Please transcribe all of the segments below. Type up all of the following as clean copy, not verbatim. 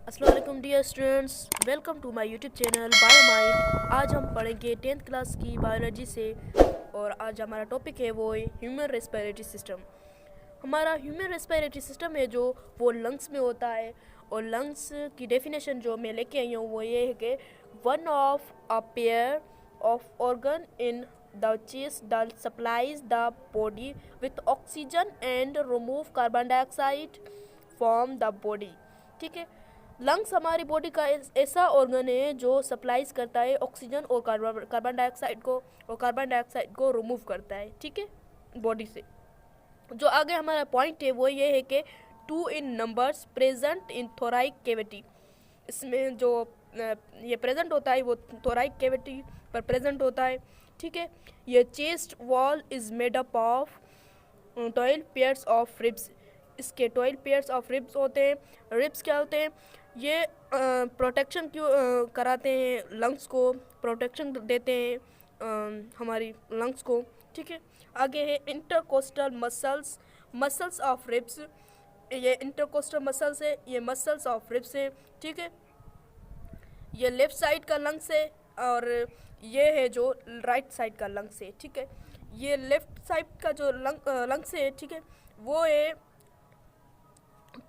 अस्सलाम वालेकुम dear students, welcome to my YouTube channel Bio Mind. आज हम पढ़ेंगे 10th क्लास की बायोलॉजी से और आज हमारा टॉपिक है वो ह्यूमन रेस्पिरेटरी सिस्टम। हमारा ह्यूमन रेस्पिरेटरी सिस्टम है जो वो लंग्स में होता है और लंग्स की डेफिनेशन जो मैं लेके आई हूँ वो ये है कि one of a pair of organ in the chest that supplies the body with oxygen and remove carbon dioxide from the body. ठीक है, लंग्स हमारी बॉडी का ऐसा ऑर्गन है जो सप्लाईज करता है ऑक्सीजन और कार्बन डाइऑक्साइड को रिमूव करता है, ठीक है, बॉडी से। जो आगे हमारा पॉइंट है वो ये है कि 2 इन नंबर्स प्रेजेंट इन थोराइक कैविटी। इसमें जो ये प्रेजेंट होता है वो थोराइक कैविटी पर प्रेजेंट होता है, ठीक है। ये chest wall is made up of 12 pairs of ribs. इसके 12 पेयर्स ऑफ रिब्स होते हैं। रिब्स क्या होते हैं? ये प्रोटेक्शन क्यों कराते हैं, लंग्स को प्रोटेक्शन देते हैं हमारी लंग्स को, ठीक है। आगे है इंटरकोस्टल मसल्स ऑफ रिब्स। ये इंटरकोस्टल मसल्स है, ये मसल्स ऑफ रिब्स है, ठीक है। ये लेफ़्ट साइड का लंग्स है और ये है जो राइट साइड का लंग्स है, ठीक है। ये लेफ़्ट साइड का जो लंग्स है, ठीक है, वो है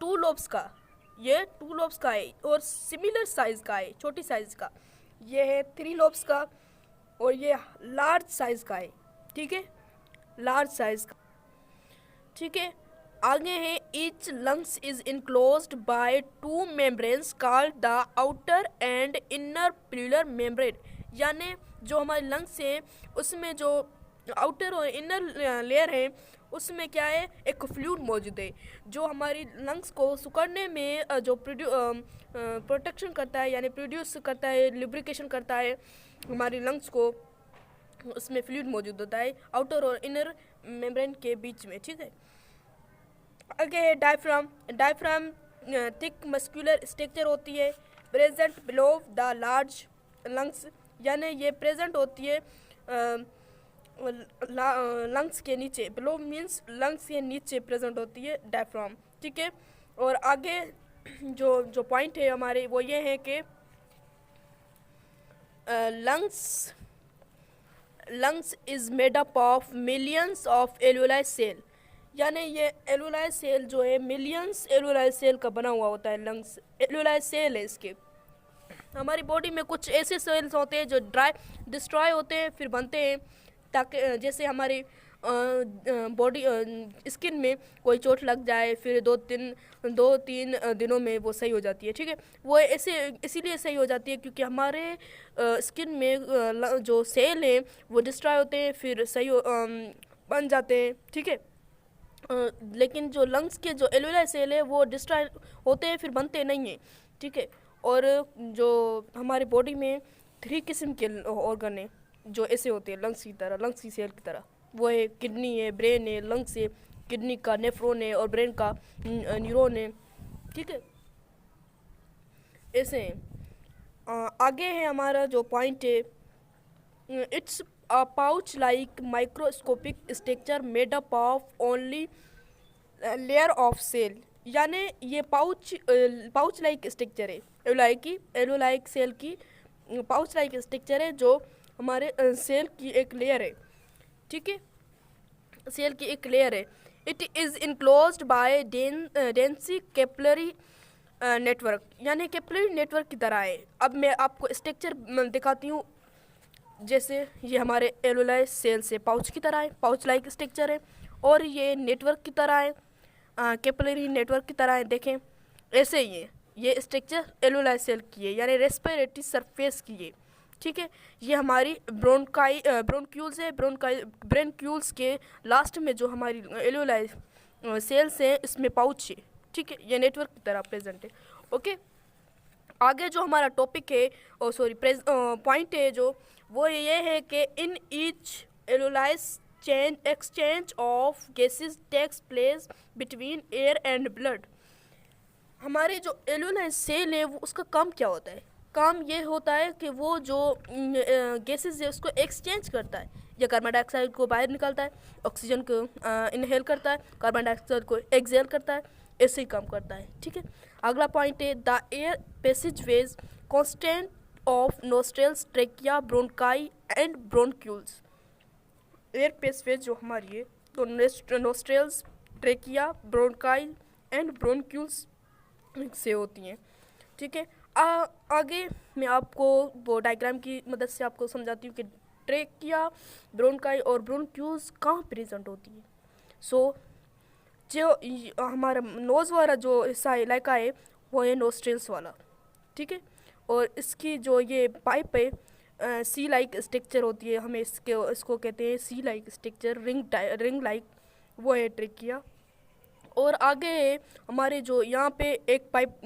2 लोब्स का। ये 2 लोब्स का है और सिमिलर साइज़ का है, छोटी साइज़ का। ये है 3 लोब्स का और ये लार्ज साइज़ का है, ठीक है, लार्ज साइज़ का, ठीक है। आगे है each lungs is enclosed bye 2 membranes called the outer and inner pleural membrane. यानी जो हमारे लंग्स हैं उसमें जो आउटर और इनर लेयर है उसमें क्या है, एक फ्लूइड मौजूद है जो हमारी लंग्स को सुखाने में जो प्रोटेक्शन करता है, यानी प्रोड्यूस करता है, लुब्रिकेशन करता है हमारी लंग्स को। उसमें फ्लूइड मौजूद होता है आउटर और इनर मेम्ब्रेन के बीच में, ठीक है। आगे है डायफ्राम थिक मस्कुलर स्ट्रक्चर होती है present below the large lungs. यानी ये प्रेजेंट होती है लंग्स के नीचे। बिलो मीन्स लंग्स के नीचे प्रेजेंट होती है डायफ्राम, ठीक है। और आगे जो पॉइंट है हमारे वो ये है कि lungs is made up of millions of alveoli cell. यानी ये एल्वेओलाई सेल जो है मिलियंस एल्वेओलाई सेल का बना हुआ होता है। लंग्स एल्वेओलाई सेल है इसके। हमारी बॉडी में कुछ ऐसे सेल्स होते हैं जो डिस्ट्रॉय होते हैं फिर बनते हैं, ताकि जैसे हमारी बॉडी स्किन में कोई चोट लग जाए फिर 2-3 दिनों में वो सही हो जाती है, ठीक है। वो ऐसे इसीलिए सही हो जाती है क्योंकि हमारे स्किन में जो सेल हैं वो डिस्ट्रॉय होते हैं फिर सही बन जाते हैं, ठीक है। लेकिन जो लंग्स के जो एल्वेओलाई सेल है वो डिस्ट्रॉय होते हैं फिर बनते नहीं हैं, ठीक है। और जो हमारी बॉडी में 3 किस्म के ऑर्गन हैं जो ऐसे होते हैं लंग्स की तरह, लंग्स की सेल की तरह। वो है किडनी है, ब्रेन है, लंग्स है, किडनी का नेफ्रॉन है और ब्रेन का न्यूरॉन है, ठीक है, ऐसे हैं। आगे है हमारा जो पॉइंट है, it's a pouch like microscopic structure made up of only layer of cell. यानी ये पाउच लाइक स्ट्रक्चर है एल्वेओलाई सेल की पाउच लाइक स्ट्रक्चर है जो हमारे सेल की एक लेयर है, ठीक है, सेल की एक लेयर है। It is enclosed by dense capillary network. यानी कैपिलरी नेटवर्क की तरह है। अब मैं आपको स्ट्रक्चर दिखाती हूँ। जैसे ये हमारे एल्वेओलाई सेल से पाउच की तरह है, पाउच लाइक स्ट्रक्चर है, और ये नेटवर्क की तरह है, कैपिलरी नेटवर्क की तरह है। देखें ऐसे ही ये स्ट्रक्चर एल्वेओलाई सेल की है, यानी रेस्पिरेटरी सरफेस की है, ठीक है। ये हमारी ब्रोंक्यूल्स है। ब्रोंक्यूल्स के लास्ट में जो हमारी एल्वेओलाई सेल्स हैं इसमें पाउच है, ठीक है, ये नेटवर्क की तरह प्रेजेंट है, ओके। आगे जो हमारा टॉपिक है पॉइंट है जो वो ये है कि in each alveoli exchange of gases takes place between air and blood. हमारे जो एल्वेओलाई सेल है वो उसका काम क्या होता है? काम ये होता है कि वो जो गैसेस है उसको एक्सचेंज करता है। या कार्बन डाइऑक्साइड को बाहर निकालता है, ऑक्सीजन को इनहेल करता है, कार्बन डाइऑक्साइड को एक्सहेल करता है, ऐसे ही काम करता है, ठीक है। अगला पॉइंट है the air passage ways constant of nostrils, trachea, bronchi and bronchioles. Air passage जो हमारी है तो nostrils, trachea, bronchi and bronchioles से होती हैं। ठीक है, आगे मैं आपको वो डायग्राम की मदद से आपको समझाती हूँ कि ट्रेकिया, ब्रोंकाई और ब्रोंक्यूल्स कहाँ प्रेजेंट होती है। सो जो हमारा नोज़ वाला जो हिस्सा इलाका है वो है नोस्ट्रल्स वाला। ठीक है, और इसकी जो ये पाइप है सी लाइक स्ट्रक्चर होती है, हमें इसको कहते हैं सी लाइक स्ट्रक्चर, रिंग लाइक, वो है ट्रेकिया। और आगे हमारे जो यहाँ पे एक पाइप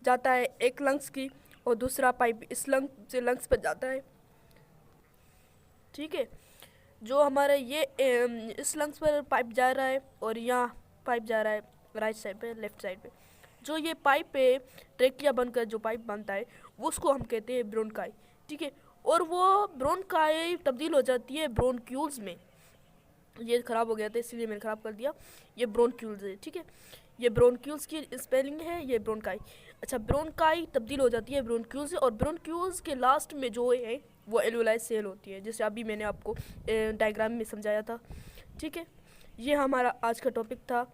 जाता है एक लंग्स की और दूसरा पाइप इस लंग्स से लंग्स पर जाता है। ठीक है, जो हमारे ये इस लंग्स पर पाइप जा रहा है और यहाँ पाइप जा रहा है राइट साइड पे, लेफ्ट साइड पे। जो ये पाइप है ट्रेकिया बनकर जो पाइप बनता है उसको हम कहते हैं ब्रोंकाई। ठीक है, और वो ब्रोंकाई तब्दील हो जाती है ब्रोंक्यूल्स में। ये ख़राब हो गया था इसलिए मैंने ख़राब कर दिया, ये ब्रोंक्यूल्स है। ठीक है, ये ब्रोंक्यूल्स की स्पेलिंग है, ये ब्रोंकाई। अच्छा, ब्रोंकाई तब्दील हो जाती है ब्रोंक्यूल्स से, और ब्रोंक्यूल्स के लास्ट में जो है वो एल्वेलाई सेल होती है, जैसे अभी मैंने आपको डायग्राम में समझाया था। ठीक है, ये हमारा आज का टॉपिक था।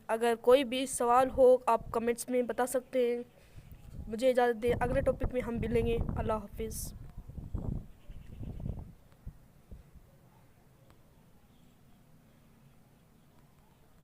अगर कोई भी सवाल हो आप कमेंट्स में बता सकते हैं। मुझे इजाज़त दें, अगले टॉपिक में हम मिलेंगे। अल्लाह हाफिज़।